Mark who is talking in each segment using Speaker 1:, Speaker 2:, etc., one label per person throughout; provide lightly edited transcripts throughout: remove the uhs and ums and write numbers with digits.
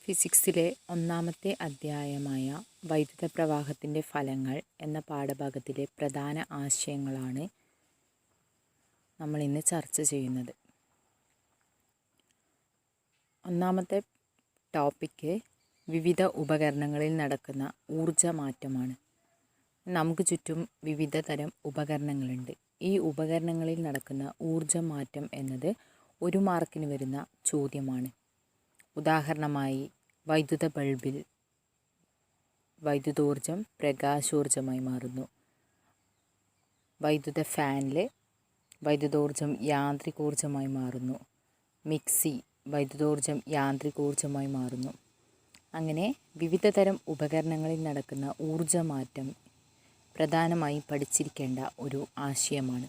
Speaker 1: ഫിസിക്സിലെ ഒന്നാമത്തെ അധ്യായമായ വൈദ്യുത പ്രവാഹത്തിൻ്റെ ഫലങ്ങൾ എന്ന പാഠഭാഗത്തിലെ പ്രധാന ആശയങ്ങളാണ് നമ്മൾ ഇന്ന് ചർച്ച ചെയ്യുന്നത്. ഒന്നാമത്തെ ടോപ്പിക്ക് വിവിധ ഉപകരണങ്ങളിൽ നടക്കുന്ന ഊർജ്ജമാറ്റമാണ്. നമുക്ക് ചുറ്റും വിവിധ തരം ഉപകരണങ്ങളുണ്ട്. ഈ ഉപകരണങ്ങളിൽ നടക്കുന്ന ഊർജ്ജമാറ്റം എന്നത് 1 മാർക്കിന് വരുന്ന ചോദ്യമാണ്. ഉദാഹരണമായി വൈദ്യുത ബൾബിൽ വൈദ്യുതോർജ്ജം പ്രകാശോർജ്ജമായി മാറുന്നു. വൈദ്യുത ഫാനിൽ വൈദ്യുതോർജ്ജം യാന്ത്രികോർജ്ജമായി മാറുന്നു. മിക്സി വൈദ്യുതോർജ്ജം യാന്ത്രികോർജ്ജമായി മാറുന്നു. അങ്ങനെ വിവിധ തരം ഉപകരണങ്ങളിൽ നടക്കുന്ന ഊർജ്ജമാറ്റം പ്രധാനമായും പഠിച്ചിരിക്കേണ്ട ഒരു ആശയമാണ്.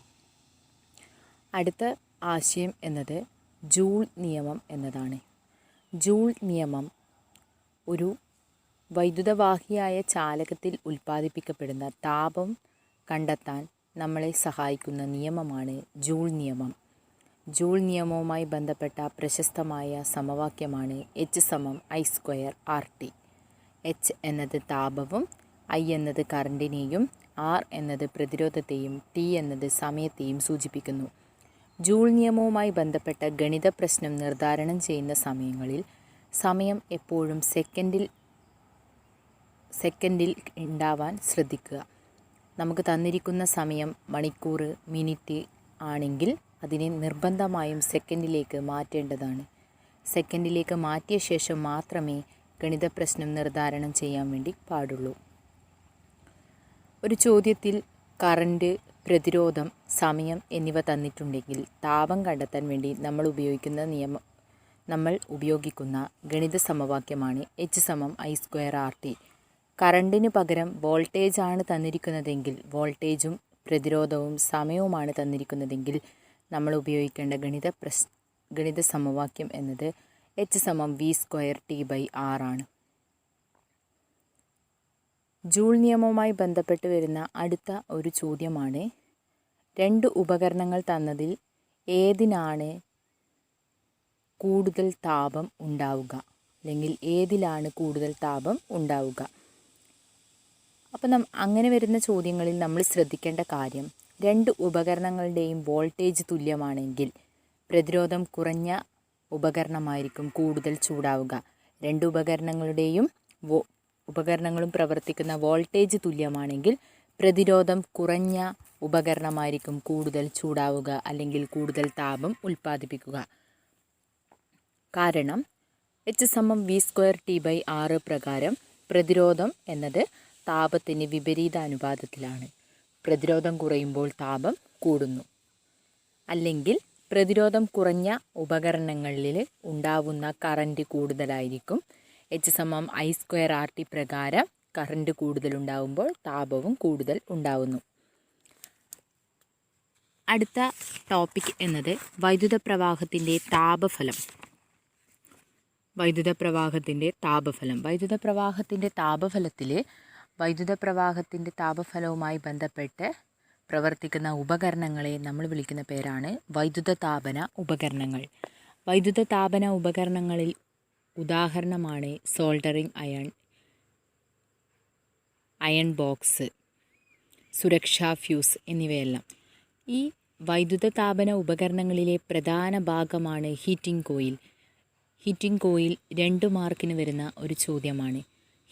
Speaker 1: അടുത്ത ആശയം എന്നത് ജൂൾ നിയമം എന്നതാണ്. ജൂൾ നിയമം ഒരു വൈദ്യുതവാഹിയായ ചാലകത്തിൽ ഉൽപ്പാദിപ്പിക്കപ്പെടുന്ന താപം കണ്ടെത്താൻ നമ്മളെ സഹായിക്കുന്ന നിയമമാണ് ജൂൾ നിയമം. ജൂൾ നിയമവുമായി ബന്ധപ്പെട്ട പ്രശസ്തമായ സമവാക്യമാണ് H=I²RT. H എന്നത് താപവും, I എന്നത് കറണ്ടിനെയും, R എന്നത് പ്രതിരോധത്തെയും, T എന്നത് സമയത്തെയും സൂചിപ്പിക്കുന്നു. ജൂൾ നിയമവുമായി ബന്ധപ്പെട്ട ഗണിത പ്രശ്നം നിർദ്ധാരണം ചെയ്യുന്ന സമയങ്ങളിൽ സമയം എപ്പോഴും സെക്കൻഡിൽ ഉണ്ടാവാൻ ശ്രദ്ധിക്കുക. നമുക്ക് തന്നിരിക്കുന്ന സമയം മണിക്കൂർ, മിനിറ്റ് ആണെങ്കിൽ അതിനെ നിർബന്ധമായും സെക്കൻഡിലേക്ക് മാറ്റേണ്ടതാണ്. സെക്കൻഡിലേക്ക് മാറ്റിയ ശേഷം മാത്രമേ ഗണിത പ്രശ്നം നിർദ്ധാരണം ചെയ്യാൻ വേണ്ടി പാടുള്ളൂ. ഒരു ചോദ്യത്തിൽ കറണ്ട്, പ്രതിരോധം, സമയം എന്നിവ തന്നിട്ടുണ്ടെങ്കിൽ താപം കണ്ടെത്താൻ വേണ്ടി നമ്മൾ ഉപയോഗിക്കുന്ന ഗണിത സമവാക്യമാണ് H=I²RT. കറണ്ടിന് പകരം വോൾട്ടേജ് ആണ് തന്നിരിക്കുന്നതെങ്കിൽ, വോൾട്ടേജും പ്രതിരോധവും സമയവുമാണ് തന്നിരിക്കുന്നതെങ്കിൽ നമ്മൾ ഉപയോഗിക്കേണ്ട ഗണിത സമവാക്യം എന്നത് H=V²T/R ആണ്. ജൂൾ നിയമവുമായി ബന്ധപ്പെട്ട് വരുന്ന അടുത്ത ഒരു ചോദ്യമാണ് 2 ഉപകരണങ്ങൾ തന്നതിൽ ഏതിനാണ് കൂടുതൽ താപം ഉണ്ടാവുക, അല്ലെങ്കിൽ ഏതിലാണ് കൂടുതൽ താപം ഉണ്ടാവുക. അപ്പം അങ്ങനെ വരുന്ന ചോദ്യങ്ങളിൽ നമ്മൾ ശ്രദ്ധിക്കേണ്ട കാര്യം, 2 ഉപകരണങ്ങളുടെയും വോൾട്ടേജ് തുല്യമാണെങ്കിൽ പ്രതിരോധം കുറഞ്ഞ ഉപകരണമായിരിക്കും കൂടുതൽ ചൂടാവുക. 2 ഉപകരണങ്ങളും പ്രവർത്തിക്കുന്ന വോൾട്ടേജ് തുല്യമാണെങ്കിൽ പ്രതിരോധം കുറഞ്ഞ ഉപകരണമായിരിക്കും കൂടുതൽ ചൂടാവുക, അല്ലെങ്കിൽ കൂടുതൽ താപം ഉൽപ്പാദിപ്പിക്കുക. കാരണം H=V²T/R പ്രകാരം പ്രതിരോധം എന്നത് താപത്തിന് വിപരീത അനുപാതത്തിലാണ്. പ്രതിരോധം കുറയുമ്പോൾ താപം കൂടുന്നു. അല്ലെങ്കിൽ പ്രതിരോധം കുറഞ്ഞ ഉപകരണങ്ങളിൽ ഉണ്ടാവുന്ന കറണ്ട് കൂടുതലായിരിക്കും. H=I²RT പ്രകാരം കറണ്ട് കൂടുതലുണ്ടാവുമ്പോൾ താപവും കൂടുതൽ ഉണ്ടാവുന്നു. അടുത്ത ടോപ്പിക് എന്നത് വൈദ്യുത പ്രവാഹത്തിൻ്റെ താപഫലം. വൈദ്യുത പ്രവാഹത്തിൻ്റെ താപഫലവുമായി ബന്ധപ്പെട്ട് പ്രവർത്തിക്കുന്ന ഉപകരണങ്ങളെ നമ്മൾ വിളിക്കുന്ന പേരാണ് വൈദ്യുത താപന ഉപകരണങ്ങൾ. വൈദ്യുത താപന ഉപകരണങ്ങളിൽ ഉദാഹരണമാണ് സോൾഡറിങ് അയൺ ബോക്സ്, സുരക്ഷാ ഫ്യൂസ് എന്നിവയെല്ലാം. ഈ വൈദ്യുത താപന ഉപകരണങ്ങളിലെ പ്രധാന ഭാഗമാണ് ഹീറ്റിംഗ് കോയിൽ. ഹീറ്റിംഗ് കോയിൽ 2 മാർക്കിന് വരുന്ന ഒരു ചോദ്യമാണ്.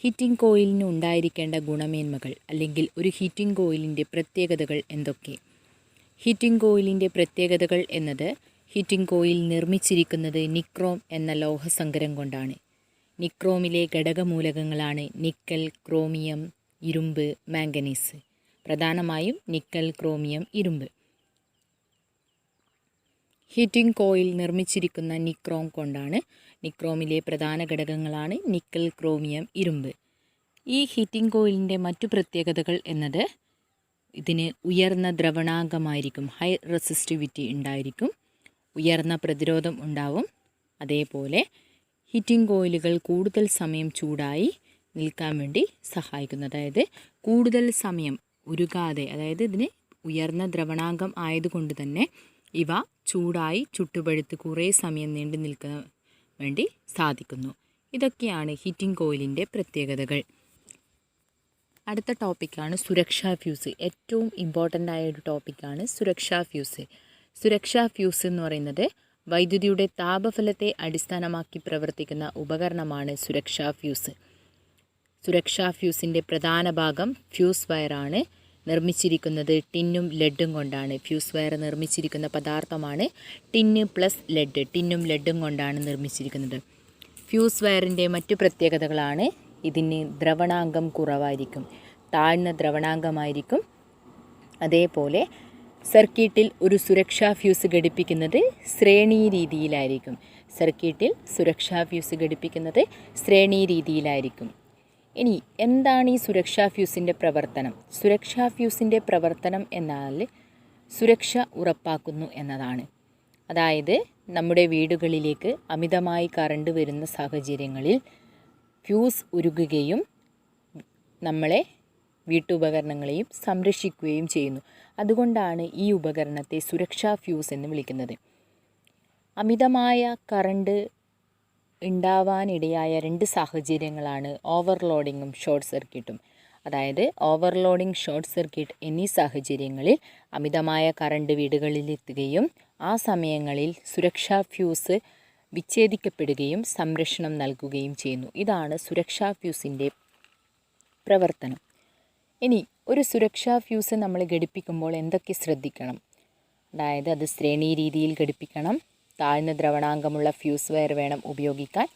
Speaker 1: ഹീറ്റിംഗ് കോയിലിന് ഉണ്ടായിരിക്കേണ്ട ഗുണമേന്മകൾ, അല്ലെങ്കിൽ ഒരു ഹീറ്റിംഗ് കോയിലിൻ്റെ പ്രത്യേകതകൾ എന്തൊക്കെ? ഹീറ്റിംഗ് കോയിലിൻ്റെ പ്രത്യേകതകൾ എന്നത്, ഹീറ്റിംഗ് കോയിൽ നിർമ്മിച്ചിരിക്കുന്നത് നിക്രോം എന്ന ലോഹസങ്കരം കൊണ്ടാണ്. നിക്രോമിലെ ഘടകമൂലകങ്ങളാണ് നിക്കൽ, ക്രോമിയം, ഇരുമ്പ്, മാംഗനീസ്. പ്രധാനമായും നിക്കൽ, ക്രോമിയം, ഇരുമ്പ്. ഹീറ്റിംഗ് കോയിൽ നിർമ്മിച്ചിരിക്കുന്ന നിക്രോം കൊണ്ടാണ്. നിക്രോമിലെ പ്രധാന ഘടകങ്ങളാണ് നിക്കൽ, ക്രോമിയം, ഇരുമ്പ്. ഈ ഹീറ്റിംഗ് കോയിലിൻ്റെ മറ്റു പ്രത്യേകതകൾ എന്നത്, ഇതിന് ഉയർന്ന ദ്രവണാങ്കമായിരിക്കും, ഹൈ റെസിസ്റ്റിവിറ്റി ഉണ്ടായിരിക്കും, ഉയർന്ന പ്രതിരോധം ഉണ്ടാവും. അതേപോലെ ഹീറ്റിംഗ് കോയിലുകൾ കൂടുതൽ സമയം ചൂടായി നിൽക്കാൻ വേണ്ടി സഹായിക്കുന്നു. അതായത് കൂടുതൽ സമയം ഉരുകാതെ, അതായത് ഇതിന് ഉയർന്ന ദ്രവണാങ്കം ആയതുകൊണ്ട് തന്നെ ഇവ ചൂടായി ചുട്ടുപഴുത്ത് കുറേ സമയം നീണ്ടു നിൽക്കാൻ വേണ്ടി സാധിക്കുന്നു. ഇതൊക്കെയാണ് ഹീറ്റിംഗ് കോയിലിൻ്റെ പ്രത്യേകതകൾ. അടുത്ത ടോപ്പിക്കാണ് സുരക്ഷാ ഫ്യൂസ്. ഏറ്റവും ഇമ്പോർട്ടൻ്റ് ആയ ഒരു ടോപ്പിക്കാണ് സുരക്ഷാ ഫ്യൂസ്. സുരക്ഷാ ഫ്യൂസ് എന്ന് പറയുന്നത് വൈദ്യുതിയുടെ താപഫലത്തെ അടിസ്ഥാനമാക്കി പ്രവർത്തിക്കുന്ന ഉപകരണമാണ് സുരക്ഷാ ഫ്യൂസ്. സുരക്ഷാ ഫ്യൂസിൻ്റെ പ്രധാന ഭാഗം ഫ്യൂസ് വയറാണ്. നിർമ്മിച്ചിരിക്കുന്നത് ടിന്നും ലെഡും കൊണ്ടാണ്. ഫ്യൂസ് വയർ നിർമ്മിച്ചിരിക്കുന്ന പദാർത്ഥമാണ് ടിന്ന് പ്ലസ് ലെഡ്. ടിന്നും ലെഡും കൊണ്ടാണ് നിർമ്മിച്ചിരിക്കുന്നത്. ഫ്യൂസ് വയറിൻ്റെ മറ്റു പ്രത്യേകതകളാണ് ഇതിന് ദ്രവണാങ്കം കുറവായിരിക്കും, താഴ്ന്ന ദ്രവണാങ്കമായിരിക്കും. അതേപോലെ സർക്യൂട്ടിൽ ഒരു സുരക്ഷാ ഫ്യൂസ് ഘടിപ്പിക്കുന്നത് ശ്രേണീ രീതിയിലായിരിക്കും. സർക്യൂട്ടിൽ സുരക്ഷാ ഫ്യൂസ് ഘടിപ്പിക്കുന്നത് ശ്രേണീ രീതിയിലായിരിക്കും. ഇനി എന്താണ് ഈ സുരക്ഷാ ഫ്യൂസിൻ്റെ പ്രവർത്തനം? സുരക്ഷാ ഫ്യൂസിൻ്റെ പ്രവർത്തനം എന്നാൽ സുരക്ഷ ഉറപ്പാക്കുന്നു എന്നതാണ്. അതായത് നമ്മുടെ വീടുകളിലേക്ക് അമിതമായി കറണ്ട് വരുന്ന സാഹചര്യങ്ങളിൽ ഫ്യൂസ് ഉരുകുകയും നമ്മളെ വീട്ടുപകരണങ്ങളെയും സംരക്ഷിക്കുകയും ചെയ്യുന്നു. അതുകൊണ്ടാണ് ഈ ഉപകരണത്തെ സുരക്ഷാ ഫ്യൂസ് എന്ന് വിളിക്കുന്നത്. അമിതമായ കറണ്ട് ഉണ്ടാവാനിടയായ 2 സാഹചര്യങ്ങളാണ് ഓവർലോഡിങ്ങും ഷോർട്ട് സർക്യൂട്ടും. അതായത് ഓവർലോഡിങ്, ഷോർട്ട് സർക്യൂട്ട് എന്നീ സാഹചര്യങ്ങളിൽ അമിതമായ കറണ്ട് വീടുകളിലെത്തുകയും ആ സമയങ്ങളിൽ സുരക്ഷാ ഫ്യൂസ് വിച്ഛേദിക്കപ്പെടുകയും സംരക്ഷണം നൽകുകയും ചെയ്യുന്നു. ഇതാണ് സുരക്ഷാ ഫ്യൂസിൻ്റെ പ്രവർത്തനം. ഇനി ഒരു സുരക്ഷാ ഫ്യൂസ് നമ്മൾ ഘടിപ്പിക്കുമ്പോൾ എന്തൊക്കെ ശ്രദ്ധിക്കണം? അതായത് അത് ശ്രേണീ രീതിയിൽ ഘടിപ്പിക്കണം. താഴ്ന്ന ദ്രവണാങ്കമുള്ള ഫ്യൂസ് വയർ വേണം ഉപയോഗിക്കാൻ.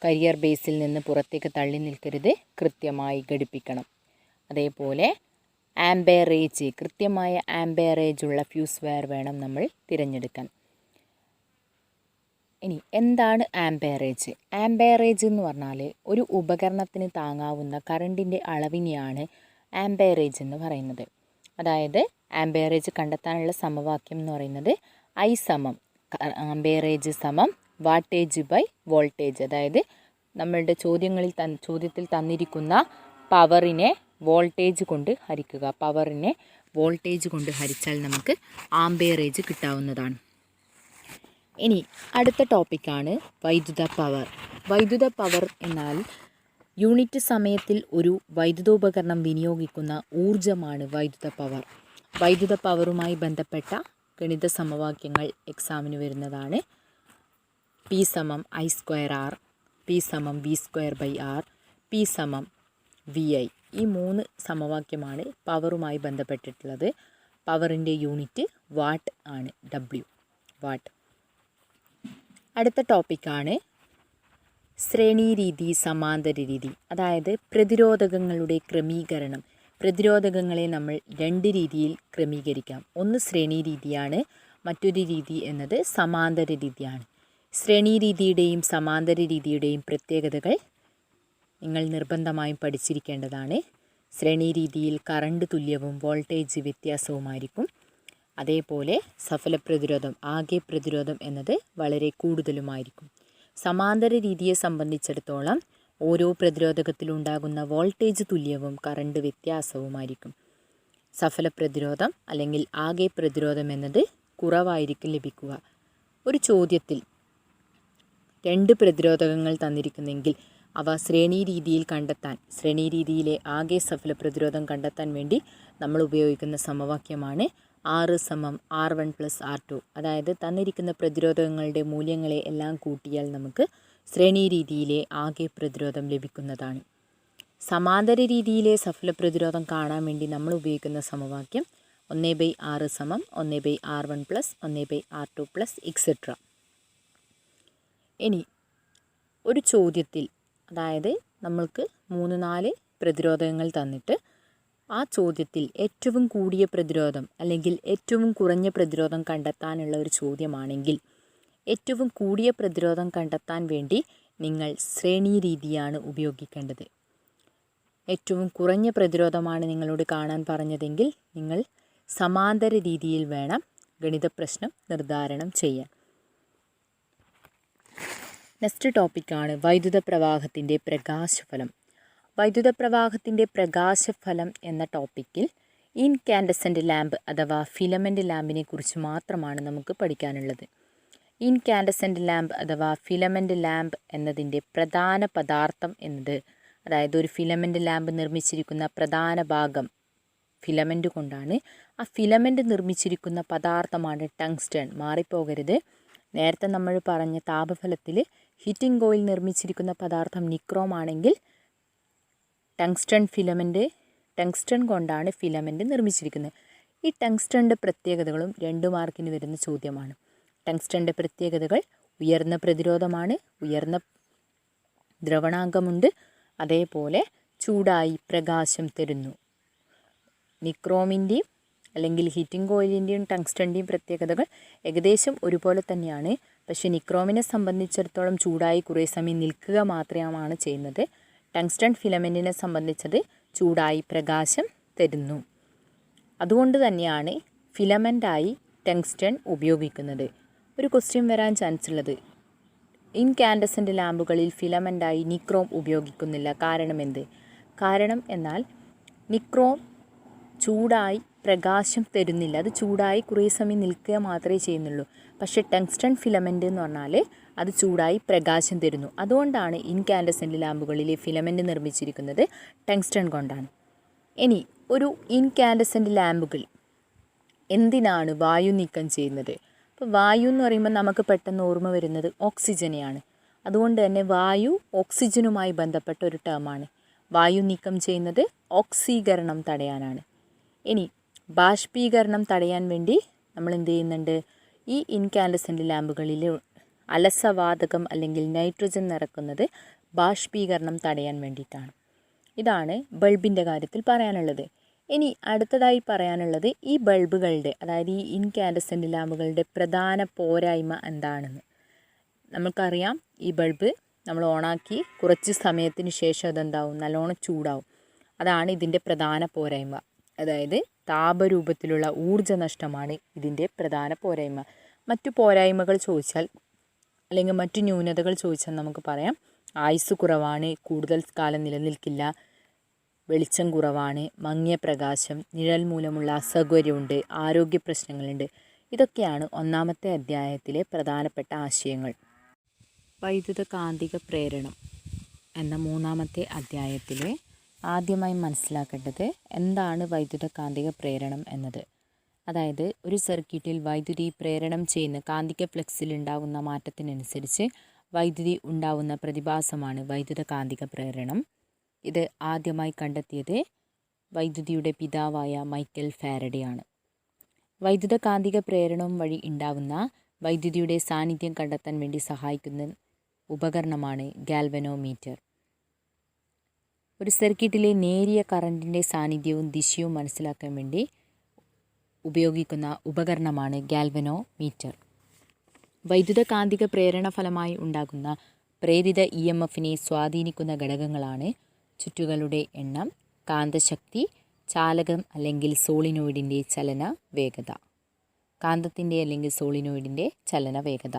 Speaker 1: കരിയർ ബേസിൽ നിന്ന് പുറത്തേക്ക് തള്ളി നിൽക്കരുത്, കൃത്യമായി ഘടിപ്പിക്കണം. അതേപോലെ ആംബിയറേജ്, കൃത്യമായ ആംബിയറേജ് ഉള്ള ഫ്യൂസ് വയർ വേണം നമ്മൾ തിരഞ്ഞെടുക്കാൻ. ഇനി എന്താണ് ആംബിയറേജ്? ആംബിയറേജ് എന്ന് പറഞ്ഞാൽ ഒരു ഉപകരണത്തിന് താങ്ങാവുന്ന കറണ്ടിൻ്റെ അളവിനെയാണ് ആംബിയറേജ് എന്ന് പറയുന്നത്. അതായത് ആംബിയറേജ് കണ്ടെത്താനുള്ള സമവാക്യം എന്ന് പറയുന്നത് I സമം ആംബിയറേജ് സമം വാട്ടേജ് ബൈ വോൾട്ടേജ്. അതായത് നമ്മളുടെ ചോദ്യത്തിൽ തന്നിരിക്കുന്ന പവറിനെ വോൾട്ടേജ് കൊണ്ട് ഹരിക്കുക. പവറിനെ വോൾട്ടേജ് കൊണ്ട് ഹരിച്ചാൽ നമുക്ക് ആംബിയറേജ് കിട്ടാവുന്നതാണ്. ഇനി അടുത്ത ടോപ്പിക്കാണ് വൈദ്യുത പവർ. വൈദ്യുത പവർ എന്നാൽ യൂണിറ്റ് സമയത്തിൽ ഒരു വൈദ്യുതോപകരണം വിനിയോഗിക്കുന്ന ഊർജമാണ് വൈദ്യുത പവർ. വൈദ്യുത പവറുമായി ബന്ധപ്പെട്ട ഗണിത സമവാക്യങ്ങൾ എക്സാമിന് വരുന്നതാണ്. P സമം I²R, P സമം V²/R, P സമം VI. ഈ 3 സമവാക്യമാണ് പവറുമായി ബന്ധപ്പെട്ടിട്ടുള്ളത്. പവറിൻ്റെ യൂണിറ്റ് വാട്ട് ആണ്, W, വാട്ട്. അടുത്ത ടോപ്പിക്കാണ് ശ്രേണീരീതി, സമാന്തര രീതി. അതായത് പ്രതിരോധകങ്ങളുടെ ക്രമീകരണം. പ്രതിരോധകങ്ങളെ നമ്മൾ 2 രീതിയിൽ ക്രമീകരിക്കാം. ഒന്ന് ശ്രേണീ രീതിയാണ്, മറ്റൊരു രീതി എന്നത് സമാന്തര രീതിയാണ്. ശ്രേണീ രീതിയുടെയും സമാന്തര രീതിയുടെയും പ്രത്യേകതകൾ നിങ്ങൾ നിർബന്ധമായും പഠിച്ചിരിക്കേണ്ടതാണ്. ശ്രേണീ രീതിയിൽ കറണ്ട് തുല്യവും വോൾട്ടേജ് വ്യത്യാസവുമായിരിക്കും. അതേപോലെ സഫല പ്രതിരോധം, ആകെ പ്രതിരോധം എന്നത് വളരെ കൂടുതലുമായിരിക്കും. സമാന്തര രീതിയെ സംബന്ധിച്ചിടത്തോളം ഓരോ പ്രതിരോധകത്തിലുണ്ടാകുന്ന വോൾട്ടേജ് തുല്യവും കറണ്ട് വ്യത്യാസവുമായിരിക്കും. സഫല പ്രതിരോധം അല്ലെങ്കിൽ ആകെ പ്രതിരോധം എന്നത് കുറവായിരിക്കും ലഭിക്കുക. ഒരു ചോദ്യത്തിൽ 2 പ്രതിരോധകങ്ങൾ തന്നിരിക്കുന്നെങ്കിൽ അവ ശ്രേണീ രീതിയിൽ കണ്ടെത്താൻ, ശ്രേണീ രീതിയിലെ ആകെ സഫല പ്രതിരോധം കണ്ടെത്താൻ വേണ്ടി നമ്മൾ ഉപയോഗിക്കുന്ന സമവാക്യമാണ് R സമം R1 + R2. അതായത് തന്നിരിക്കുന്ന പ്രതിരോധകങ്ങളുടെ മൂല്യങ്ങളെ എല്ലാം കൂട്ടിയാൽ നമുക്ക് ശ്രേണീ രീതിയിലെ ആകെ പ്രതിരോധം ലഭിക്കുന്നതാണ്. സമാന്തര രീതിയിലെ സഫല പ്രതിരോധം കാണാൻ വേണ്ടി നമ്മൾ ഉപയോഗിക്കുന്ന സമവാക്യം 1/R സമം 1/R1 + 1/R2 + etc. ഇനി ഒരു ചോദ്യത്തിൽ, അതായത് നമ്മൾക്ക് 3-4 പ്രതിരോധകങ്ങൾ തന്നിട്ട് ആ ചോദ്യത്തിൽ ഏറ്റവും കൂടിയ പ്രതിരോധം അല്ലെങ്കിൽ ഏറ്റവും കുറഞ്ഞ പ്രതിരോധം കണ്ടെത്താനുള്ള ഒരു ചോദ്യമാണെങ്കിൽ ഏറ്റവും കൂടിയ പ്രതിരോധം കണ്ടെത്താൻ വേണ്ടി നിങ്ങൾ ശ്രേണീ രീതിയാണ് ഉപയോഗിക്കേണ്ടത്. ഏറ്റവും കുറഞ്ഞ പ്രതിരോധമാണ് നിങ്ങളോട് കാണാൻ പറഞ്ഞതെങ്കിൽ നിങ്ങൾ സമാന്തര രീതിയിൽ വേണം ഗണിത പ്രശ്നം നിർദ്ധാരണം ചെയ്യാൻ. നെക്സ്റ്റ് ടോപ്പിക്കാണ് വൈദ്യുത പ്രവാഹത്തിൻ്റെ പ്രകാശഫലം. വൈദ്യുത പ്രവാഹത്തിൻ്റെ പ്രകാശഫലം എന്ന ടോപ്പിക്കിൽ ഇൻകാൻഡസെൻ്റ് ലാമ്പ് അഥവാ ഫിലമെൻ്റ് ലാമ്പിനെ കുറിച്ച് മാത്രമാണ് നമുക്ക് പഠിക്കാനുള്ളത്. ഇൻകാൻഡസെൻ്റ് ലാമ്പ് അഥവാ ഫിലമെൻ്റ് ലാമ്പ് എന്നതിൻ്റെ പ്രധാന പദാർത്ഥം എന്നത്, അതായത് ഒരു ഫിലമെൻ്റ് ലാമ്പ് നിർമ്മിച്ചിരിക്കുന്ന പ്രധാന ഭാഗം ഫിലമെൻ്റ് കൊണ്ടാണ്. ആ ഫിലമെൻ്റ് നിർമ്മിച്ചിരിക്കുന്ന പദാർത്ഥമാണ് ടങ്സ്റ്റൺ. മാറിപ്പോകരുത്. നേരത്തെ നമ്മൾ പറഞ്ഞ താപഫലത്തിൽ ഹീറ്റിംഗ് കോയിൽ നിർമ്മിച്ചിരിക്കുന്ന പദാർത്ഥം നിക്രോം ആണെങ്കിൽ ടങ്സ്റ്റൺ കൊണ്ടാണ് ഫിലമെൻ്റ് നിർമ്മിച്ചിരിക്കുന്നത്. ഈ ടങ്സ്റ്റണിൻ്റെ പ്രത്യേകതകളും 2 മാർക്കിന് വരുന്ന ചോദ്യമാണ്. ടങ്സ്റ്റണിൻ്റെ പ്രത്യേകതകൾ ഉയർന്ന പ്രതിരോധമാണ്, ഉയർന്ന ദ്രവണാങ്കമുണ്ട്, അതേപോലെ ചൂടായി പ്രകാശം തരുന്നു. നിക്രോമിൻ്റെയും അല്ലെങ്കിൽ ഹീറ്റിംഗ് കോയിലിൻ്റെയും ടങ്സ്റ്റണിൻ്റെയും പ്രത്യേകതകൾ ഏകദേശം ഒരുപോലെ തന്നെയാണ്. പക്ഷേ നിക്രോമിനെ സംബന്ധിച്ചിടത്തോളം ചൂടായി കുറേ സമയം നിൽക്കുക മാത്രമാണ് ചെയ്യുന്നത്. ടങ്സ്റ്റൺ ഫിലമെൻറ്റിനെ സംബന്ധിച്ചത് ചൂടായി പ്രകാശം തരുന്നു. അതുകൊണ്ട് തന്നെയാണ് ഫിലമെൻ്റായി ടങ്സ്റ്റൺ ഉപയോഗിക്കുന്നത്. ഒരു ക്വസ്റ്റ്യൻ വരാൻ ചാൻസ് ഉള്ളത്, ഇൻകാൻഡസെൻ്റ് ലാമ്പുകളിൽ ഫിലമെൻ്റായി നിക്രോം ഉപയോഗിക്കുന്നില്ല, കാരണമെന്ത്? കാരണം എന്നാൽ നിക്രോം ചൂടായി പ്രകാശം തരുന്നില്ല, അത് ചൂടായി കുറേ സമയം നിൽക്കുക മാത്രമേ ചെയ്യുന്നുള്ളൂ. പക്ഷേ ടങ്സ്റ്റൺ ഫിലമെൻ്റ് എന്ന് പറഞ്ഞാൽ അത് ചൂടായി പ്രകാശം തരുന്നു. അതുകൊണ്ടാണ് ഇൻകാൻഡസെൻ്റ് ലാമ്പുകളിലെ ഫിലമെൻ്റ് നിർമ്മിച്ചിരിക്കുന്നത് ടങ്സ്റ്റൺ കൊണ്ടാണ്. ഇനി ഒരു ഇൻകാൻഡസെൻ്റ് ലാമ്പുകൾ എന്തിനാണ് വായു നീക്കം ചെയ്യുന്നത്? അപ്പോൾ വായു എന്ന് പറയുമ്പോൾ നമുക്ക് പെട്ടെന്ന് ഓർമ്മ വരുന്നത് ഓക്സിജനെയാണ്. അതുകൊണ്ട് തന്നെ വായു ഓക്സിജനുമായി ബന്ധപ്പെട്ട ഒരു ടേമാണ്. വായു നീക്കം ചെയ്യുന്നത് ഓക്സീകരണം തടയാനാണ്. ഇനി ബാഷ്പീകരണം തടയാൻ വേണ്ടി നമ്മൾ എന്ത് ചെയ്യുന്നുണ്ട്? ഈ ഇൻകാൻഡസെൻ്റ് ലാമ്പുകളിൽ അലസവാതകം അല്ലെങ്കിൽ നൈട്രജൻ നിറക്കുന്നത് ബാഷ്പീകരണം തടയാൻ വേണ്ടിയിട്ടാണ്. ഇതാണ് ബൾബിൻ്റെ കാര്യത്തിൽ പറയാനുള്ളത്. ഇനി അടുത്തതായി പറയാനുള്ളത് ഈ ബൾബുകളുടെ, അതായത് ഈ ഇൻകാൻഡസെൻ്റ് ലാമ്പുകളുടെ പ്രധാന പോരായ്മ എന്താണെന്ന്. നമുക്കറിയാം, ഈ ബൾബ് നമ്മൾ ഓണാക്കി കുറച്ച് സമയത്തിന് ശേഷം അതെന്താവും? നല്ലോണം ചൂടാവും. അതാണ് ഇതിൻ്റെ പ്രധാന പോരായ്മ. അതായത് താപരൂപത്തിലുള്ള ഊർജ്ജ നഷ്ടമാണ് ഇതിൻ്റെ പ്രധാന പോരായ്മ. മറ്റു പോരായ്മകൾ ചോദിച്ചാൽ അല്ലെങ്കിൽ മറ്റു ന്യൂനതകൾ ചോദിച്ചാൽ നമുക്ക് പറയാം, ആയുസ് കുറവാണ്, കൂടുതൽ കാലം നിലനിൽക്കില്ല, വെളിച്ചം കുറവാണ്, മങ്ങിയ പ്രകാശം, നിഴൽ മൂലമുള്ള അസൗകര്യമുണ്ട്, ആരോഗ്യ പ്രശ്നങ്ങളുണ്ട്. ഇതൊക്കെയാണ് 1-ാമത്തെ അധ്യായത്തിലെ പ്രധാനപ്പെട്ട ആശയങ്ങൾ. വൈദ്യുത കാന്തിക പ്രേരണം എന്ന 3-ാമത്തെ അധ്യായത്തിലെ ആദ്യമായി മനസ്സിലാക്കേണ്ടത് എന്താണ് വൈദ്യുത കാന്തിക പ്രേരണം എന്നത്. അതായത് ഒരു സർക്യൂട്ടിൽ വൈദ്യുതി പ്രേരണം ചെയ്യുന്ന കാന്തിക ഫ്ലക്സിൽ ഉണ്ടാകുന്ന മാറ്റത്തിനനുസരിച്ച് വൈദ്യുതി ഉണ്ടാവുന്ന പ്രതിഭാസമാണ് വൈദ്യുത കാന്തിക പ്രേരണം. ഇത് ആദ്യമായി കണ്ടെത്തിയത് വൈദ്യുതിയുടെ പിതാവായ മൈക്കൽ ഫാരഡേ ആണ്. വൈദ്യുത കാന്തിക പ്രേരണം വഴി ഉണ്ടാവുന്ന വൈദ്യുതിയുടെ സാന്നിധ്യം കണ്ടെത്താൻ വേണ്ടി സഹായിക്കുന്ന ഉപകരണമാണ് ഗാൽവനോമീറ്റർ. ഒരു സർക്യൂട്ടിലെ നേരിയ കറണ്ടിൻ്റെ സാന്നിധ്യവും ദിശയും മനസ്സിലാക്കാൻ വേണ്ടി ഉപയോഗിക്കുന്ന ഉപകരണമാണ് ഗാൽവനോമീറ്റർ. വൈദ്യുത കാന്തിക പ്രേരണ ഫലമായി ഉണ്ടാകുന്ന പ്രേരിത EMFനെ സ്വാധീനിക്കുന്ന ഘടകങ്ങളാണ് ചുറ്റുകളുടെ എണ്ണം, കാന്തശക്തി, ചാലകം അല്ലെങ്കിൽ സോളിനോയിഡിൻ്റെ ചലന വേഗത. കാന്തത്തിൻ്റെ അല്ലെങ്കിൽ സോളിനോയിഡിൻ്റെ ചലന വേഗത.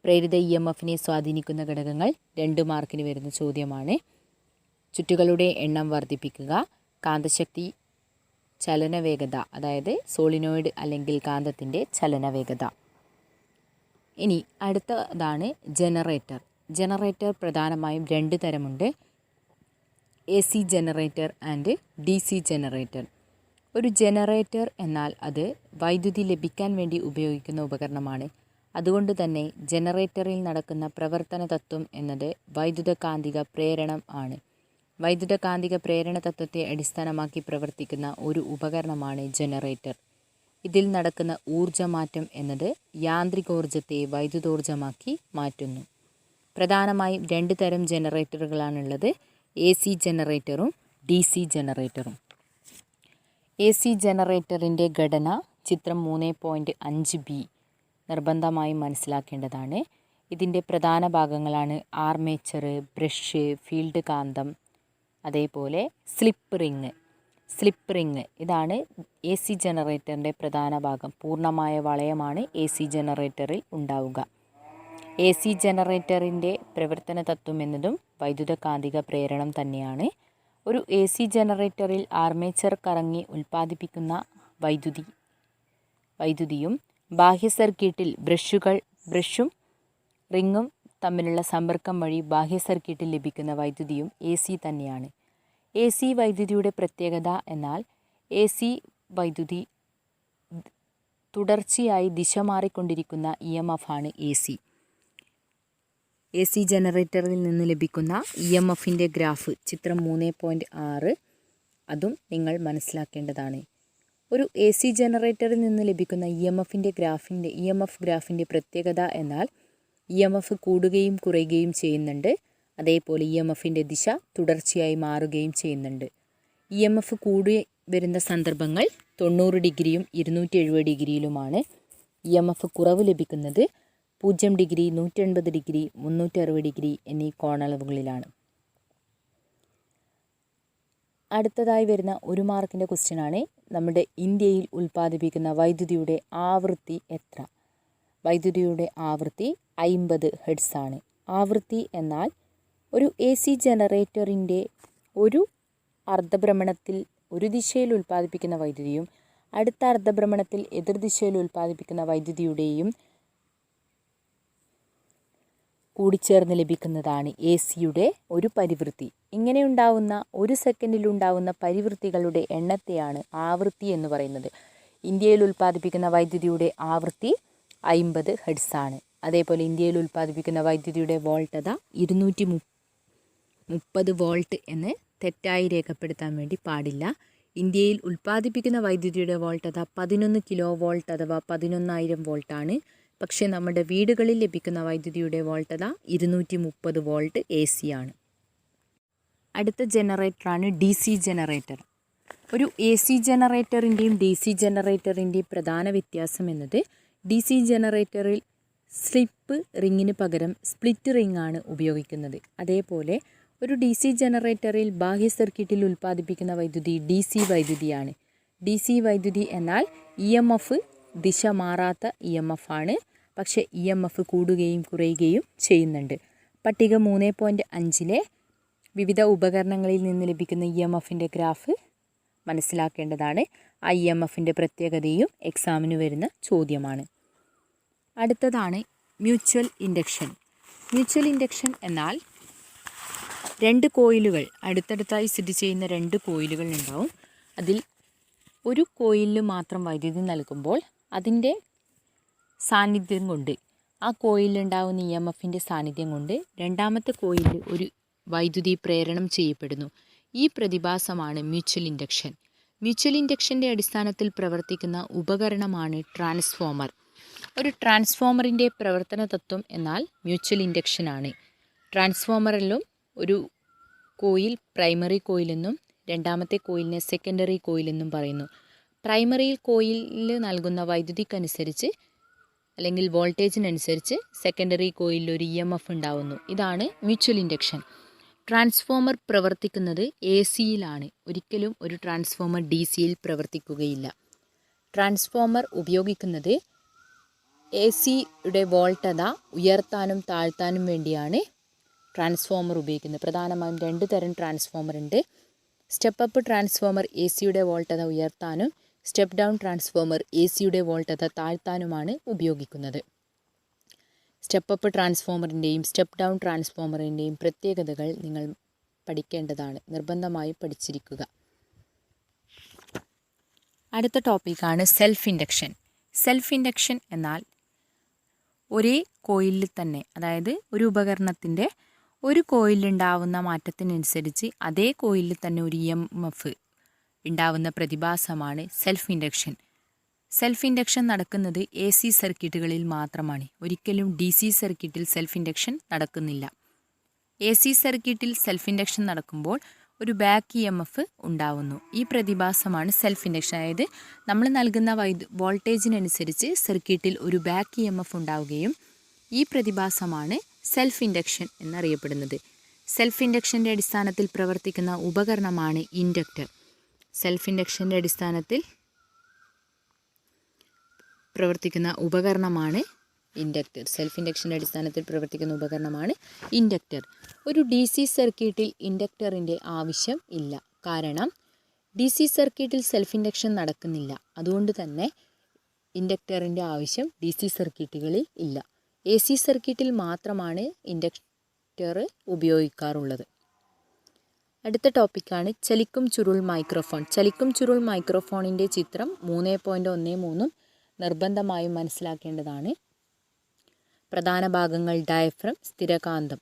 Speaker 1: പ്രേരിത EMFനെ സ്വാധീനിക്കുന്ന ഘടകങ്ങൾ 2 മാർക്കിന് വരുന്ന ചോദ്യമാണ്. ചുറ്റുകളുടെ എണ്ണം വർദ്ധിപ്പിക്കുക, കാന്തശക്തി, ചലനവേഗത, അതായത് സോളിനോയിഡ് അല്ലെങ്കിൽ കാന്തത്തിൻ്റെ ചലനവേഗത. ഇനി അടുത്തതാണ് ജനറേറ്റർ. ജനറേറ്റർ പ്രധാനമായും 2 തരമുണ്ട്, AC generator and DC generator. ഒരു ജനറേറ്റർ എന്നാൽ അത് വൈദ്യുതി ലഭിക്കാൻ വേണ്ടി ഉപയോഗിക്കുന്ന ഉപകരണമാണ്. അതുകൊണ്ട് തന്നെ ജനറേറ്ററിൽ നടക്കുന്ന പ്രവർത്തന തത്വം എന്നത് വൈദ്യുത കാന്തിക പ്രേരണം ആണ്. വൈദ്യുത കാന്തിക പ്രേരണ തത്വത്തെ അടിസ്ഥാനമാക്കി പ്രവർത്തിക്കുന്ന ഒരു ഉപകരണമാണ് ജനറേറ്റർ. ഇതിൽ നടക്കുന്ന ഊർജ്ജമാറ്റം എന്നത് യാന്ത്രികോർജ്ജത്തെ വൈദ്യുതോർജ്ജമാക്കി മാറ്റുന്നു. പ്രധാനമായും 2 തരം ജനറേറ്ററുകളാണുള്ളത്, AC ജനറേറ്ററും DC ജനറേറ്ററും. AC ജനറേറ്ററിൻ്റെ ഘടന ചിത്രം 3.5b നിർബന്ധമായും മനസ്സിലാക്കേണ്ടതാണ്. ഇതിൻ്റെ പ്രധാന ഭാഗങ്ങളാണ് ആർമേച്ചർ, ബ്രഷ്, ഫീൽഡ് കാന്തം, അതേപോലെ സ്ലിപ്പ് റിങ്. ഇതാണ് AC ജനറേറ്ററിൻ്റെ പ്രധാന ഭാഗം. പൂർണ്ണമായ വളയമാണ് AC ജനറേറ്ററിൽ ഉണ്ടാവുക. AC ജനറേറ്ററിൻ്റെ പ്രവർത്തന തത്വം എന്നതും വൈദ്യുത കാന്തിക പ്രേരണം തന്നെയാണ്. ഒരു AC ജനറേറ്ററിൽ ആർമേച്ചർ കറങ്ങി ഉൽപ്പാദിപ്പിക്കുന്ന വൈദ്യുതിയും ബാഹ്യ സർക്യൂട്ടിൽ ബ്രഷും റിങ്ങും തമ്മിലുള്ള സമ്പർക്കം വഴി ബാഹ്യ സർക്യൂട്ടിൽ ലഭിക്കുന്ന വൈദ്യുതിയും AC തന്നെയാണ്. AC വൈദ്യുതിയുടെ പ്രത്യേകത എന്നാൽ AC വൈദ്യുതി തുടർച്ചയായി ദിശ മാറിക്കൊണ്ടിരിക്കുന്ന EMF ആണ് AC. AC ജനറേറ്ററിൽ നിന്ന് ലഭിക്കുന്ന EMFൻ്റെ ഗ്രാഫ് ചിത്രം 3.6 അതും നിങ്ങൾ മനസ്സിലാക്കേണ്ടതാണ്. ഒരു AC ജനറേറ്ററിൽ നിന്ന് ലഭിക്കുന്ന EMF ഗ്രാഫിൻ്റെ പ്രത്യേകത എന്നാൽ EMF കൂടുകയും കുറയുകയും ചെയ്യുന്നുണ്ട്. അതേപോലെ EMFൻ്റെ ദിശ തുടർച്ചയായി മാറുകയും ചെയ്യുന്നുണ്ട്. EMF കൂടി വരുന്ന സന്ദർഭങ്ങൾ 90 ഡിഗ്രിയും 270 ഡിഗ്രിയിലുമാണ്. EMF കുറവ് ലഭിക്കുന്നത് 0 ഡിഗ്രി, 180 ഡിഗ്രി, 360 ഡിഗ്രി എന്നീ കോണളവുകളിലാണ്. അടുത്തതായി വരുന്ന 1 മാർക്കിൻ്റെ ക്വസ്റ്റ്യനാണ് നമ്മുടെ ഇന്ത്യയിൽ ഉൽപ്പാദിപ്പിക്കുന്ന വൈദ്യുതിയുടെ ആവൃത്തി എത്ര? വൈദ്യുതിയുടെ ആവൃത്തി 50 ഹെർട്സ് ആണ്. ആവൃത്തി എന്നാൽ ഒരു AC ജനറേറ്ററിൻ്റെ ഒരു അർദ്ധഭ്രമണത്തിൽ ഒരു ദിശയിൽ ഉൽപ്പാദിപ്പിക്കുന്ന വൈദ്യുതിയും അടുത്ത അർദ്ധഭ്രമണത്തിൽ എതിർദിശയിൽ ഉൽപ്പാദിപ്പിക്കുന്ന വൈദ്യുതിയുടെയും കൂടിച്ചേർന്ന് ലഭിക്കുന്നതാണ് ACയുടെ ഒരു പരിവൃത്തി. ഇങ്ങനെയുണ്ടാവുന്ന ഒരു സെക്കൻഡിലുണ്ടാവുന്ന പരിവൃത്തികളുടെ എണ്ണത്തെയാണ് ആവൃത്തി എന്ന് പറയുന്നത്. ഇന്ത്യയിൽ ഉൽപ്പാദിപ്പിക്കുന്ന വൈദ്യുതിയുടെ ആവൃത്തി 50 ഹെർട്സ് ആണ്. അതേപോലെ ഇന്ത്യയിൽ ഉൽപ്പാദിപ്പിക്കുന്ന വൈദ്യുതിയുടെ വോൾട്ടത 230 വോൾട്ട് എന്ന് തെറ്റായി രേഖപ്പെടുത്താൻ വേണ്ടി പാടില്ല. ഇന്ത്യയിൽ ഉൽപ്പാദിപ്പിക്കുന്ന വൈദ്യുതിയുടെ വോൾട്ടത 11 കിലോ വോൾട്ട് അഥവാ 11,000 വോൾട്ടാണ്. പക്ഷേ നമ്മുടെ വീടുകളിൽ ലഭിക്കുന്ന വൈദ്യുതിയുടെ വോൾട്ടത 230 വോൾട്ട് AC ആണ്. അടുത്ത ജനറേറ്ററാണ് DC ജനറേറ്റർ. ഒരു AC ജനറേറ്ററിൻ്റെയും DC ജനറേറ്ററിൻ്റെയും പ്രധാന വ്യത്യാസം എന്നത് DC ജനറേറ്ററിൽ സ്ലിപ്പ് റിങ്ങിന് പകരം സ്പ്ലിറ്റ് റിംഗ് ആണ് ഉപയോഗിക്കുന്നത്. അതേപോലെ ഒരു DC ജനറേറ്ററിൽ ബാഹ്യ സർക്യൂട്ടിൽ ഉൽപ്പാദിപ്പിക്കുന്ന വൈദ്യുതി DC വൈദ്യുതിയാണ്. DC വൈദ്യുതി എന്നാൽ EMF ദിശ മാറാത്ത EMF ആണ്. പക്ഷേ EMF കൂടുകയും കുറയുകയും ചെയ്യുന്നുണ്ട്. പട്ടിക 3.5 വിവിധ ഉപകരണങ്ങളിൽ നിന്ന് ലഭിക്കുന്ന EMFൻ്റെ ഗ്രാഫ് മനസ്സിലാക്കേണ്ടതാണ്. ആ EMFൻ്റെ പ്രത്യേകതയും എക്സാമിന് വരുന്ന ചോദ്യമാണ്. അടുത്തതാണ് മ്യൂച്വൽ ഇൻഡക്ഷൻ. മ്യൂച്വൽ ഇൻഡക്ഷൻ എന്നാൽ 2 കോയിലുകൾ അടുത്തടുത്തായി സ്ഥിതി ചെയ്യുന്ന 2 കോയിലുകൾ ഉണ്ടാവും. അതിൽ ഒരു കോയിലിന് മാത്രം വൈദ്യുതി നൽകുമ്പോൾ അതിൻ്റെ സാന്നിധ്യം കൊണ്ട് ആ കോയിലുണ്ടാവുന്ന EMFൻ്റെ സാന്നിധ്യം കൊണ്ട് രണ്ടാമത്തെ കോയിലിൽ ഒരു വൈദ്യുതി പ്രേരണം ചെയ്യപ്പെടുന്നു. ഈ പ്രതിഭാസമാണ് മ്യൂച്വൽ ഇൻഡക്ഷൻ. മ്യൂച്വൽ ഇൻഡക്ഷൻ്റെ അടിസ്ഥാനത്തിൽ പ്രവർത്തിക്കുന്ന ഉപകരണമാണ് ട്രാൻസ്ഫോമർ. ഒരു ട്രാൻസ്ഫോമറിൻ്റെ പ്രവർത്തന തത്വം എന്നാൽ മ്യൂച്വൽ ഇൻഡക്ഷനാണ്. ട്രാൻസ്ഫോമറിലും ഒരു കോയിൽ പ്രൈമറി കോയിലെന്നും രണ്ടാമത്തെ കോയിലിനെ സെക്കൻഡറി കോയിലെന്നും പറയുന്നു. പ്രൈമറി കോയിലിൽ നൽകുന്ന വൈദ്യുതിക്കനുസരിച്ച് അല്ലെങ്കിൽ വോൾട്ടേജിനനുസരിച്ച് സെക്കൻഡറി കോയിലിൽ ഒരു EMF ഉണ്ടാവുന്നു. ഇതാണ് മ്യൂച്വൽ ഇൻഡക്ഷൻ. ട്രാൻസ്ഫോമർ പ്രവർത്തിക്കുന്നത് AC-യിലാണ്. ഒരിക്കലും ഒരു ട്രാൻസ്ഫോമർ DC-യിൽ പ്രവർത്തിക്കുകയില്ല. ട്രാൻസ്ഫോമർ ഉപയോഗിക്കുന്നത് AC-യുടെ വോൾട്ടത ഉയർത്താനും താഴ്ത്താനും വേണ്ടിയാണ് ട്രാൻസ്ഫോമർ ഉപയോഗിക്കുന്നത്. പ്രധാനമായും 2 തരം ട്രാൻസ്ഫോമർ ഉണ്ട്. സ്റ്റെപ്പ് അപ്പ് ട്രാൻസ്ഫോമർ AC-യുടെ വോൾട്ടത ഉയർത്താനും സ്റ്റെപ്പ് ഡൗൺ ട്രാൻസ്ഫോമർ AC-യുടെ വോൾട്ടത താഴ്ത്താനുമാണ് ഉപയോഗിക്കുന്നത്. സ്റ്റെപ്പ് അപ്പ് ട്രാൻസ്ഫോമറിൻ്റെയും സ്റ്റെപ്പ് ഡൗൺ ട്രാൻസ്ഫോമറിൻ്റെയും പ്രത്യേകതകൾ നിങ്ങൾ പഠിക്കേണ്ടതാണ്. നിർബന്ധമായും പഠിച്ചിരിക്കുക. അടുത്ത ടോപ്പിക്കാണ് സെൽഫ് ഇൻഡക്ഷൻ. സെൽഫ് ഇൻഡക്ഷൻ എന്നാൽ ഒരേ കോയിലിൽ തന്നെ, അതായത് ഒരു ഉപകരണത്തിൻ്റെ ഒരു കോയിലുണ്ടാവുന്ന മാറ്റത്തിനനുസരിച്ച് അതേ കോയിലിൽ തന്നെ ഒരു EMF ഉണ്ടാവുന്ന പ്രതിഭാസമാണ് സെൽഫ് ഇൻഡക്ഷൻ. സെൽഫ് ഇൻഡക്ഷൻ നടക്കുന്നത് AC സർക്യൂട്ടുകളിൽ മാത്രമാണ്. ഒരിക്കലും DC സർക്യൂട്ടിൽ സെൽഫ് ഇൻഡക്ഷൻ നടക്കുന്നില്ല. AC സർക്യൂട്ടിൽ സെൽഫ് ഇൻഡക്ഷൻ നടക്കുമ്പോൾ ഒരു ബാക്ക് EMF ഉണ്ടാവുന്നു. ഈ പ്രതിഭാസമാണ് സെൽഫ് ഇൻഡക്ഷൻ. അതായത് നമ്മൾ നൽകുന്ന വോൾട്ടേജിനനുസരിച്ച് സർക്യൂട്ടിൽ ഒരു ബാക്ക് EMF ഉണ്ടാവുകയും ഈ പ്രതിഭാസമാണ് സെൽഫ് ഇൻഡക്ഷൻ എന്നറിയപ്പെടുന്നത്. സെൽഫ് ഇൻഡക്ഷൻ്റെ അടിസ്ഥാനത്തിൽ പ്രവർത്തിക്കുന്ന ഉപകരണമാണ് ഇൻഡക്ടർ. സെൽഫ് ഇൻഡക്ഷൻ്റെ അടിസ്ഥാനത്തിൽ പ്രവർത്തിക്കുന്ന ഉപകരണമാണ് ഇൻഡക്ടർ. സെൽഫ് ഇൻഡക്ഷൻ്റെ അടിസ്ഥാനത്തിൽ പ്രവർത്തിക്കുന്ന ഉപകരണമാണ് ഇൻഡക്ടർ. ഒരു DC സർക്യൂട്ടിൽ ഇൻഡക്ടറിൻ്റെ ആവശ്യം ഇല്ല. കാരണം DC സർക്യൂട്ടിൽ സെൽഫ് ഇൻഡക്ഷൻ നടക്കുന്നില്ല. അതുകൊണ്ട് തന്നെ ഇൻഡക്ടറിൻ്റെ ആവശ്യം DC സർക്യൂട്ടുകളിൽ ഇല്ല. AC സർക്യൂട്ടിൽ മാത്രമാണ് ഇൻഡക്ടർ ഉപയോഗിക്കാറുള്ളത്. അടുത്ത ടോപ്പിക്കാണ് ചലിക്കും ചുരുൾ മൈക്രോഫോൺ. ചലിക്കും ചുരുൾ മൈക്രോഫോണിൻ്റെ ചിത്രം 3.13 നിർബന്ധമായും മനസ്സിലാക്കേണ്ടതാണ്. പ്രധാന ഭാഗങ്ങൾ ഡയഫ്രം, സ്ഥിരകാന്തം.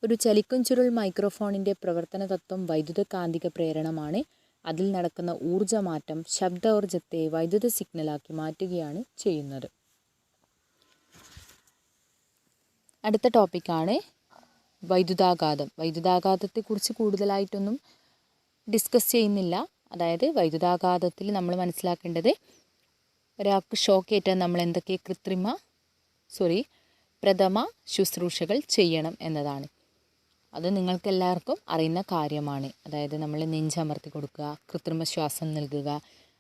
Speaker 1: ഒരു ചലിക്കും ചുരുൾ മൈക്രോഫോണിൻ്റെ പ്രവർത്തന തത്വം വൈദ്യുത കാന്തിക പ്രേരണമാണ്. അതിൽ നടക്കുന്ന ഊർജ്ജമാറ്റം ശബ്ദോർജ്ജത്തെ വൈദ്യുത സിഗ്നലാക്കി മാറ്റുകയാണ് ചെയ്യുന്നത്. അടുത്ത ടോപ്പിക്കാണ് വൈദ്യുതാഘാതം. വൈദ്യുതാഘാതത്തെക്കുറിച്ച് കൂടുതലായിട്ടൊന്നും ഡിസ്കസ് ചെയ്യുന്നില്ല. അതായത് വൈദ്യുതാഘാതത്തിൽ നമ്മൾ മനസ്സിലാക്കേണ്ടത് ഒരാൾക്ക് ഷോക്ക് ഏറ്റാൽ നമ്മൾ എന്തൊക്കെ പ്രഥമ ശുശ്രൂഷകൾ ചെയ്യണം എന്നതാണ്. അത് നിങ്ങൾക്കെല്ലാവർക്കും അറിയുന്ന കാര്യമാണ്. അതായത് നമ്മൾ നെഞ്ചമർത്തി കൊടുക്കുക, കൃത്രിമ ശ്വാസം നൽകുക,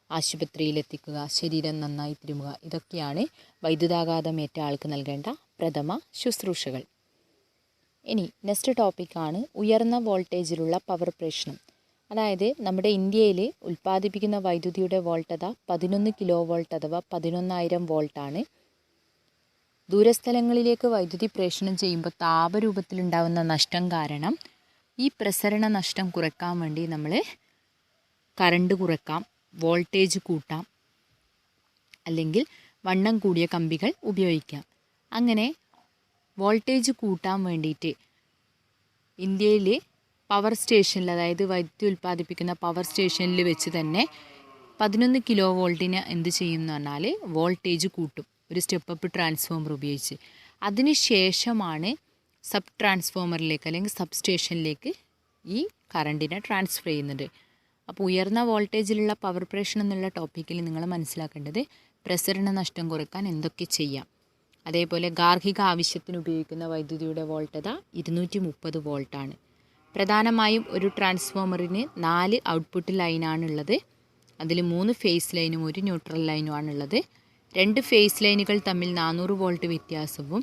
Speaker 1: ആശുപത്രിയിലെത്തിക്കുക, ശരീരം നന്നായി തിരുമുക. ഇതൊക്കെയാണ് വൈദ്യുതാഘാതമേറ്റ ആൾക്ക് നൽകേണ്ട പ്രഥമ ശുശ്രൂഷകൾ. ഇനി നെക്സ്റ്റ് ടോപ്പിക്കാണ് ഉയർന്ന വോൾട്ടേജിലുള്ള പവർ പ്രേഷണം. അതായത് നമ്മുടെ ഇന്ത്യയിൽ ഉൽപ്പാദിപ്പിക്കുന്ന വൈദ്യുതിയുടെ വോൾട്ടത 11 കിലോ വോൾട്ട് അഥവാ 11,000 വോൾട്ടാണ്. ദൂരസ്ഥലങ്ങളിലേക്ക് വൈദ്യുതി പ്രേഷണം ചെയ്യുമ്പോൾ താപരൂപത്തിലുണ്ടാകുന്ന നഷ്ടം കാരണം ഈ പ്രസരണ നഷ്ടം കുറയ്ക്കാൻ വേണ്ടി നമ്മൾ കറണ്ട് കുറയ്ക്കാം, വോൾട്ടേജ് കൂട്ടാം, അല്ലെങ്കിൽ വണ്ണം കൂടിയ കമ്പികൾ ഉപയോഗിക്കാം. അങ്ങനെ വോൾട്ടേജ് കൂട്ടാൻ വേണ്ടിയിട്ട് ഇന്ത്യയിൽ പവർ സ്റ്റേഷനിൽ, അതായത് വൈദ്യുതി ഉൽപ്പാദിപ്പിക്കുന്ന പവർ സ്റ്റേഷനിൽ വെച്ച് തന്നെ 11 കിലോ വോൾട്ടിന് എന്ത് ചെയ്യും എന്ന് പറഞ്ഞാൽ വോൾട്ടേജ് കൂട്ടും ഒരു സ്റ്റെപ്പ് അപ്പ് ട്രാൻസ്ഫോമർ ഉപയോഗിച്ച്. അതിന് ശേഷമാണ് സബ് ട്രാൻസ്ഫോമറിലേക്ക് അല്ലെങ്കിൽ സബ് സ്റ്റേഷനിലേക്ക് ഈ കറണ്ടിനെ ട്രാൻസ്ഫർ ചെയ്യുന്നത്. അപ്പോൾ ഉയർന്ന വോൾട്ടേജിലുള്ള പവർ പ്രേഷണം എന്നുള്ള ടോപ്പിക്കിൽ നിങ്ങൾ മനസ്സിലാക്കേണ്ടത് പ്രസരണ നഷ്ടം കുറയ്ക്കാൻ എന്തൊക്കെ ചെയ്യാം. അതേപോലെ ഗാർഹിക ആവശ്യത്തിന് ഉപയോഗിക്കുന്ന വൈദ്യുതിയുടെ വോൾട്ടത 230 വോൾട്ടാണ്. പ്രധാനമായും ഒരു ട്രാൻസ്ഫോമറിന് 4 ഔട്ട്പുട്ട് ലൈനാണുള്ളത്. അതിൽ 3 ഫേസ് ലൈനും 1 ന്യൂട്രൽ ലൈനുമാണുള്ളത്. 2 ഫേസ് ലൈനുകൾ തമ്മിൽ 400 വോൾട്ട് വ്യത്യാസവും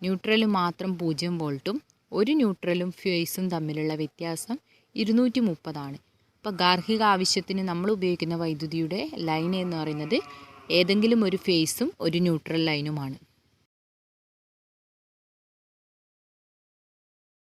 Speaker 1: ന്യൂട്രൽ മാത്രം 0 വോൾട്ടും 1 ന്യൂട്രലും ഫേസും തമ്മിലുള്ള വ്യത്യാസം 230 അപ്പോൾ ഗാർഹിക ആവശ്യത്തിന് നമ്മൾ ഉപയോഗിക്കുന്ന വൈദ്യുതിയുടെ ലൈൻ എന്ന് പറയുന്നത് ഏതെങ്കിലും ഒരു ഫേസും 1 ന്യൂട്രൽ ലൈനുമാണ്.